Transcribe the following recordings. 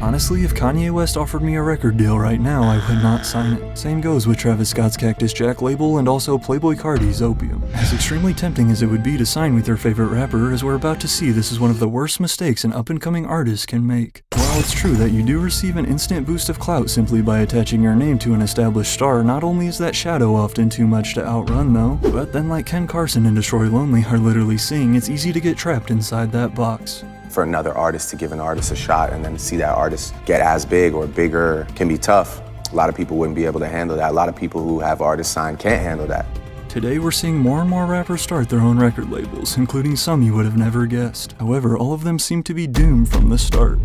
Honestly, if Kanye West offered me a record deal right now, I would not sign it. Same goes with Travis Scott's Cactus Jack label and also Playboi Carti's Opium. As extremely tempting as it would be to sign with your favorite rapper, as we're about to see, this is one of the worst mistakes an up-and-coming artist can make. While it's true that you do receive an instant boost of clout simply by attaching your name to an established star, not only is that shadow often too much to outrun though, but then like Ken Carson and Destroy Lonely are literally saying, it's easy to get trapped inside that box. For another artist to give an artist a shot and then see that artist get as big or bigger can be tough. A lot of people wouldn't be able to handle that. A lot of people who have artists signed can't handle that. Today we're seeing more and more rappers start their own record labels, including some you would have never guessed. However, all of them seem to be doomed from the start.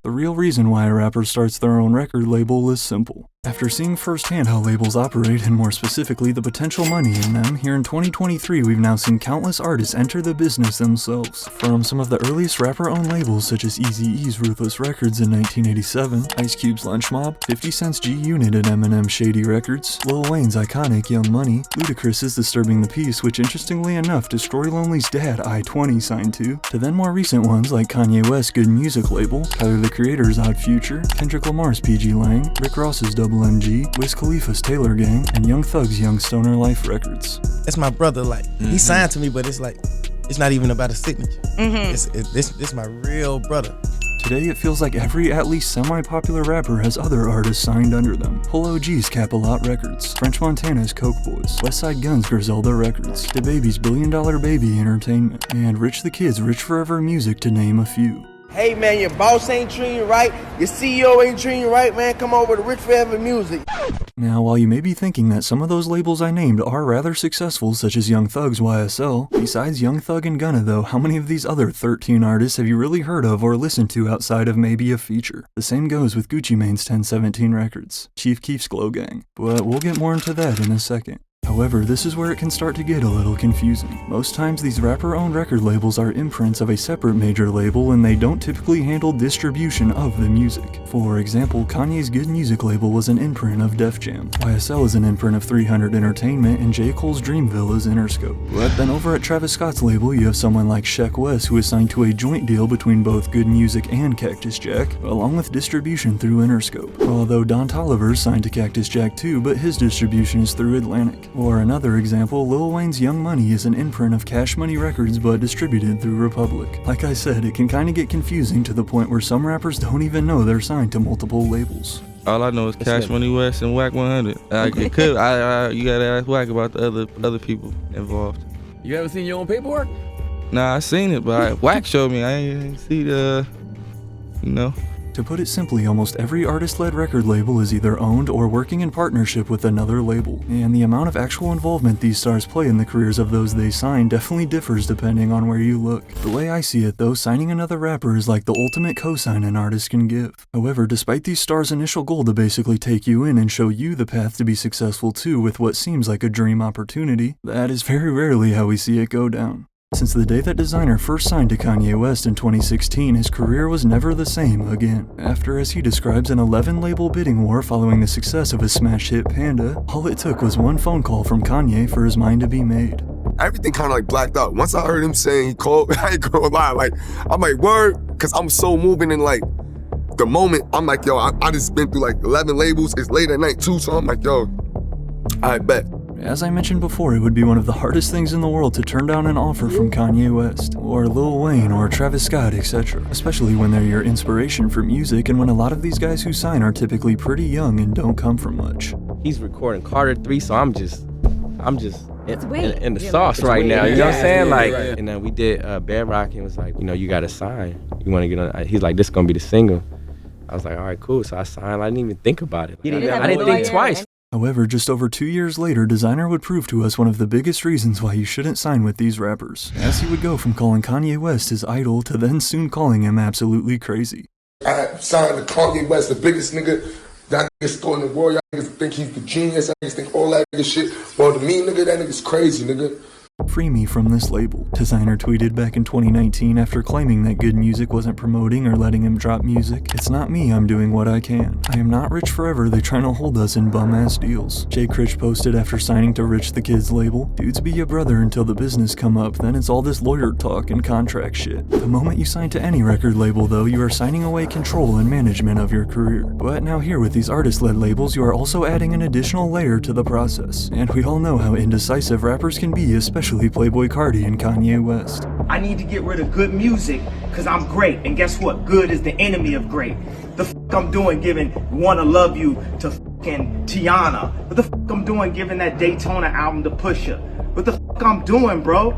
The real reason why a rapper starts their own record label is simple. After seeing firsthand how labels operate, and more specifically the potential money in them, here in 2023 we've now seen countless artists enter the business themselves. From some of the earliest rapper-owned labels such as Eazy-E's Ruthless Records in 1987, Ice Cube's Lunch Mob, 50 Cent's G-Unit and Eminem's Shady Records, Lil Wayne's iconic Young Money, Ludacris's Disturbing the Peace, which interestingly enough Destroy Lonely's dad I-20 signed to then more recent ones like Kanye West's Good Music label, Tyler the Creator's Odd Future, Kendrick Lamar's PG Lang, Rick Ross's Double MG, Wiz Khalifa's Taylor Gang, and Young Thug's Young Stoner Life Records. That's my brother, like, he signed to me, but it's like, it's not even about a signature. This my real brother. Today it feels like every at least semi-popular rapper has other artists signed under them. Pull OG's Cap-A-Lot Records, French Montana's Coke Boys, Westside Gun's Griselda Records, DaBaby's Billion Dollar Baby Entertainment, and Rich the Kid's Rich Forever Music to name a few. Hey man, your boss ain't treating you right, your CEO ain't treating you right, man, come over to Rich Forever Music. Now, while you may be thinking that some of those labels I named are rather successful, such as Young Thug's YSL, besides Young Thug and Gunna though, how many of these other 13 artists have you really heard of or listened to outside of maybe a feature? The same goes with Gucci Mane's 1017 Records, Chief Keef's Glow Gang, but we'll get more into that in a second. However, this is where it can start to get a little confusing. Most times these rapper-owned record labels are imprints of a separate major label and they don't typically handle distribution of the music. For example, Kanye's Good Music label was an imprint of Def Jam, YSL is an imprint of 300 Entertainment, and J. Cole's Dreamville is Interscope. But then over at Travis Scott's label you have someone like Sheck Wes who is signed to a joint deal between both Good Music and Cactus Jack, along with distribution through Interscope. Although Don Toliver's signed to Cactus Jack too, but his distribution is through Atlantic. Or another example, Lil Wayne's Young Money is an imprint of Cash Money Records but distributed through Republic. Like I said, it can kinda get confusing to the point where some rappers don't even know they're signed to multiple labels. All I know is Cash Money West and Wack 100. It could. You gotta ask Wack about the other people involved. You haven't seen your own paperwork? Nah, I seen it, but Wack showed me. I ain't see the, To put it simply, almost every artist-led record label is either owned or working in partnership with another label, and the amount of actual involvement these stars play in the careers of those they sign definitely differs depending on where you look. The way I see it though, signing another rapper is like the ultimate cosign an artist can give. However, despite these stars' initial goal to basically take you in and show you the path to be successful too with what seems like a dream opportunity, that is very rarely how we see it go down. Since the day that designer first signed to Kanye West in 2016, his career was never the same again. After, as he describes, an 11-label bidding war following the success of his smash hit Panda, all it took was one phone call from Kanye for his mind to be made. Everything kind of like blacked out. Once I heard him saying he called, I ain't gonna lie, like, I'm like, word? Because I'm so moving in like, the moment, I'm like, yo, I just been through like 11 labels, it's late at night too, so I'm like, yo, I bet. As I mentioned before, it would be one of the hardest things in the world to turn down an offer from Kanye West, or Lil Wayne, or Travis Scott, etc. Especially when they're your inspiration for music, and when a lot of these guys who sign are typically pretty young and don't come from much. He's recording Carter 3, so I'm just in the sauce it's right weird. now. You know what I'm saying? Yeah, Like, right. and then we did Bedrock, and it was like, you got to sign. You want to get on? He's like, this gonna be the single. I was like, all right, cool. So I signed. I didn't even think about it. I didn't think twice. However, just over 2 years later, Designer would prove to us one of the biggest reasons why you shouldn't sign with these rappers, as he would go from calling Kanye West his idol to then soon calling him absolutely crazy. I signed to Kanye West, the biggest nigga that nigga's still in the world. Y'all niggas think he's the genius. I niggas think all that nigga shit. Well, to me, nigga, that nigga's crazy, nigga. "Free me from this label," designer tweeted back in 2019 after claiming that good music wasn't promoting or letting him drop music. "It's not me, I'm doing what I can. I am not rich forever, they trying to hold us in bum-ass deals." Jay Critch posted after signing to Rich the Kid's label, "Dudes be your brother until the business come up, then it's all this lawyer talk and contract shit." The moment you sign to any record label though, you are signing away control and management of your career. But now here with these artist-led labels, you are also adding an additional layer to the process. And we all know how indecisive rappers can be, especially Playboi Carti and Kanye West. I need to get rid of good music because I'm great. And guess what? Good is the enemy of great. The I'm doing giving Wanna Love You to fucking Tiana. What the I'm doing giving that Daytona album to Pusha? What the I'm doing, bro?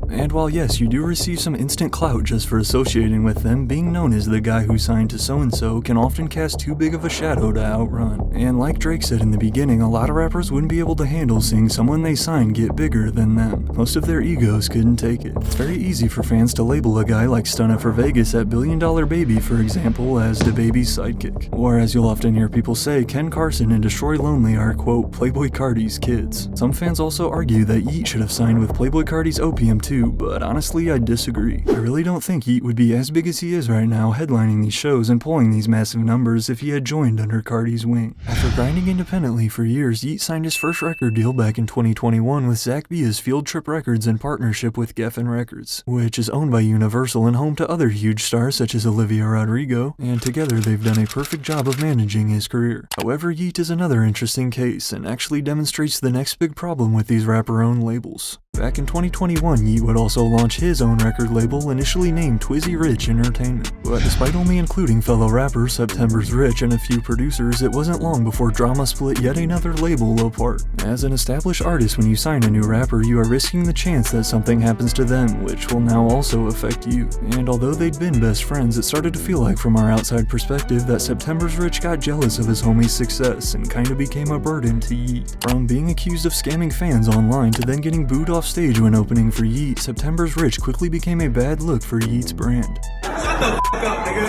And while yes, you do receive some instant clout just for associating with them, being known as the guy who signed to so-and-so can often cast too big of a shadow to outrun. And like Drake said in the beginning, a lot of rappers wouldn't be able to handle seeing someone they signed get bigger than them. Most of their egos couldn't take it. It's very easy for fans to label a guy like Stunna for Vegas at Billion Dollar Baby, for example, as DaBaby's sidekick. Or as you'll often hear people say, Ken Carson and Destroy Lonely are, quote, Playboi Carti's kids. Some fans also argue that Yeat should have signed with Playboi Carti's Opium too, but honestly I disagree. I really don't think Yeat would be as big as he is right now headlining these shows and pulling these massive numbers if he had joined under Carti's wing. After grinding independently for years, Yeat signed his first record deal back in 2021 with Zach Bia's Field Trip Records in partnership with Geffen Records, which is owned by Universal and home to other huge stars such as Olivia Rodrigo, and together they've done a perfect job of managing his career. However, Yeat is another interesting case and actually demonstrates the next big problem with these rapper-owned labels. Back in 2021, Yeat would also launch his own record label, initially named Twizzy Rich Entertainment. But despite only including fellow rappers September's Rich and a few producers, it wasn't long before drama split yet another label apart. As an established artist, when you sign a new rapper, you are risking the chance that something happens to them, which will now also affect you. And although they'd been best friends, it started to feel like from our outside perspective that September's Rich got jealous of his homie's success and kinda became a burden to Yeat. From being accused of scamming fans online to then getting booed off stage when opening for Yeat, September's Rich quickly became a bad look for Yeat's brand. Shut the f*** up, nigga.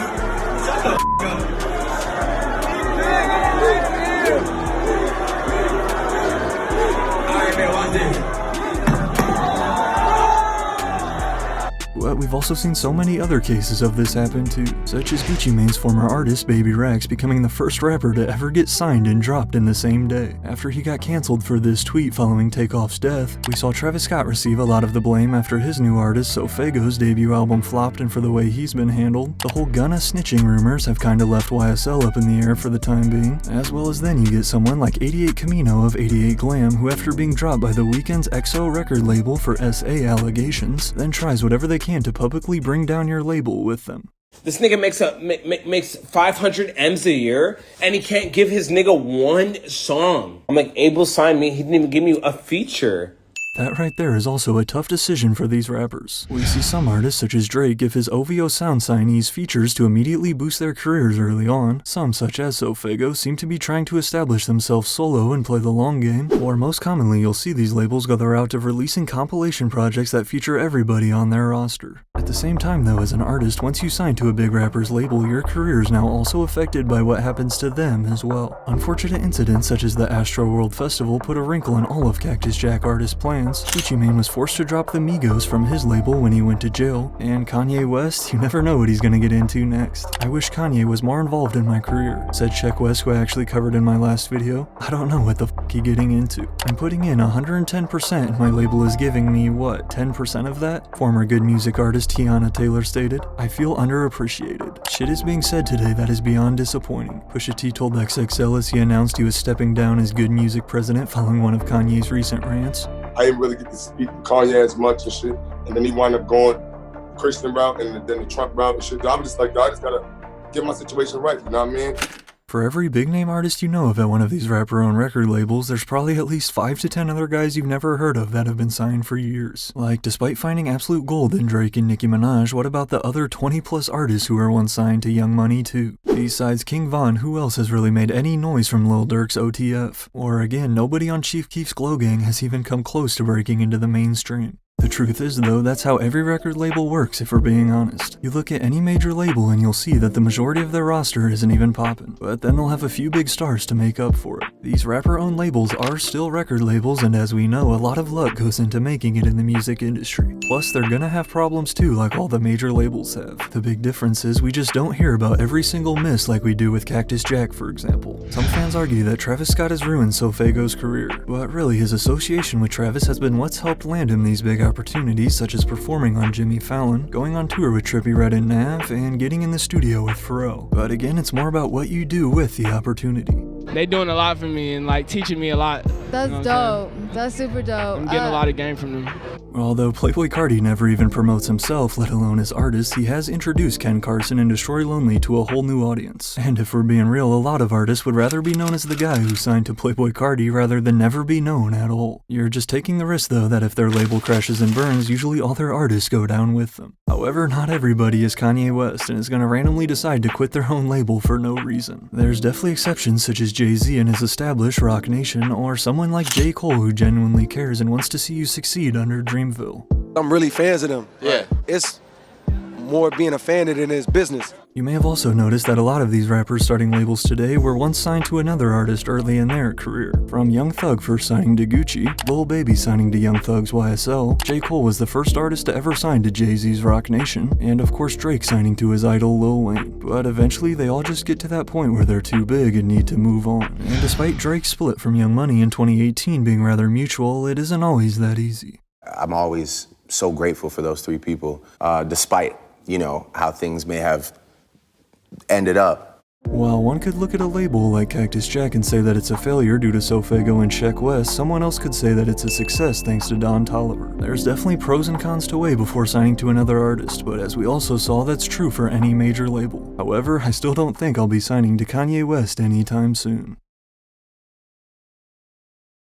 Shut the f*** up. Alright, man, watch this. But we've also seen so many other cases of this happen too, such as Gucci Mane's former artist Baby Rex becoming the first rapper to ever get signed and dropped in the same day. After he got cancelled for this tweet following Takeoff's death, we saw Travis Scott receive a lot of the blame after his new artist Sofago's debut album flopped and for the way he's been handled. The whole Gunna snitching rumors have kinda left YSL up in the air for the time being, as well as then you get someone like 88 Camino of 88 Glam who after being dropped by The Weeknd's XO record label for SA allegations, then tries whatever they can to publicly bring down your label with them. This nigga makes 500 M's a year, and he can't give his nigga one song. I'm like, Abel signed me, he didn't even give me a feature. That right there is also a tough decision for these rappers. We see some artists such as Drake give his OVO sound signees features to immediately boost their careers early on. Some such as Sofago seem to be trying to establish themselves solo and play the long game. Or most commonly you'll see these labels go the route of releasing compilation projects that feature everybody on their roster. At the same time though, as an artist, once you sign to a big rapper's label, your career is now also affected by what happens to them as well. Unfortunate incidents such as the Astro World Festival put a wrinkle in all of Cactus Jack artists' plans. Gucci Mane was forced to drop the Migos from his label when he went to jail, and Kanye West, you never know what he's gonna get into next. I wish Kanye was more involved in my career, said Check West, who I actually covered in my last video. I don't know what the f*** he's getting into. I'm putting in 110% and my label is giving me, what, 10% of that? Former good music artist Tiana Taylor stated, I feel underappreciated. Shit is being said today that is beyond disappointing. Pusha T told XXL as he announced he was stepping down as good music president following one of Kanye's recent rants. I didn't really get to speak to Kanye as much and shit. And then he wound up going the Christian route and then the Trump route and shit. I'm just like, I just gotta get my situation right, you know what I mean? For every big name artist you know of at one of these rapper-owned record labels, there's probably at least 5 to 10 other guys you've never heard of that have been signed for years. Like, despite finding absolute gold in Drake and Nicki Minaj, what about the other 20 plus artists who were once signed to Young Money too? Besides King Von, who else has really made any noise from Lil Durk's OTF? Or again, nobody on Chief Keef's Glow Gang has even come close to breaking into the mainstream. The truth is though, that's how every record label works if we're being honest. You look at any major label and you'll see that the majority of their roster isn't even poppin', but then they'll have a few big stars to make up for it. These rapper-owned labels are still record labels, and as we know, a lot of luck goes into making it in the music industry. Plus, they're gonna have problems too, like all the major labels have. The big difference is we just don't hear about every single miss like we do with Cactus Jack, for example. Some fans argue that Travis Scott has ruined Sofago's career, but really his association with Travis has been what's helped land him these big opportunities, such as performing on Jimmy Fallon, going on tour with Trippie Redd and Nav, and getting in the studio with Pharrell. But again, it's more about what you do with the opportunity. They doing a lot for me and like teaching me a lot. That's dope. That's super dope. I'm getting a lot of game from them. Although Playboi Carti never even promotes himself, let alone his artists, he has introduced Ken Carson and Destroy Lonely to a whole new audience. And if we're being real, a lot of artists would rather be known as the guy who signed to Playboi Carti rather than never be known at all. You're just taking the risk though that if their label crashes and burns, usually all their artists go down with them. However, not everybody is Kanye West and is gonna randomly decide to quit their own label for no reason. There's definitely exceptions such as Jay-Z and his established Roc Nation, or someone like J. Cole who genuinely cares and wants to see you succeed under Dreamville. I'm really fans of them. Yeah. It's more being a fan of it than it's business. You may have also noticed that a lot of these rappers starting labels today were once signed to another artist early in their career. From Young Thug first signing to Gucci, Lil Baby signing to Young Thug's YSL, J. Cole was the first artist to ever sign to Jay-Z's Roc Nation, and of course Drake signing to his idol Lil Wayne. But eventually they all just get to that point where they're too big and need to move on. And despite Drake's split from Young Money in 2018 being rather mutual, it isn't always that easy. I'm always so grateful for those three people, despite, you know, how things may have ended up. While one could look at a label like Cactus Jack and say that it's a failure due to Sofago and Sheck West, someone else could say that it's a success thanks to Don Toliver. There's definitely pros and cons to weigh before signing to another artist, but as we also saw, that's true for any major label. However, I still don't think I'll be signing to Kanye West anytime soon.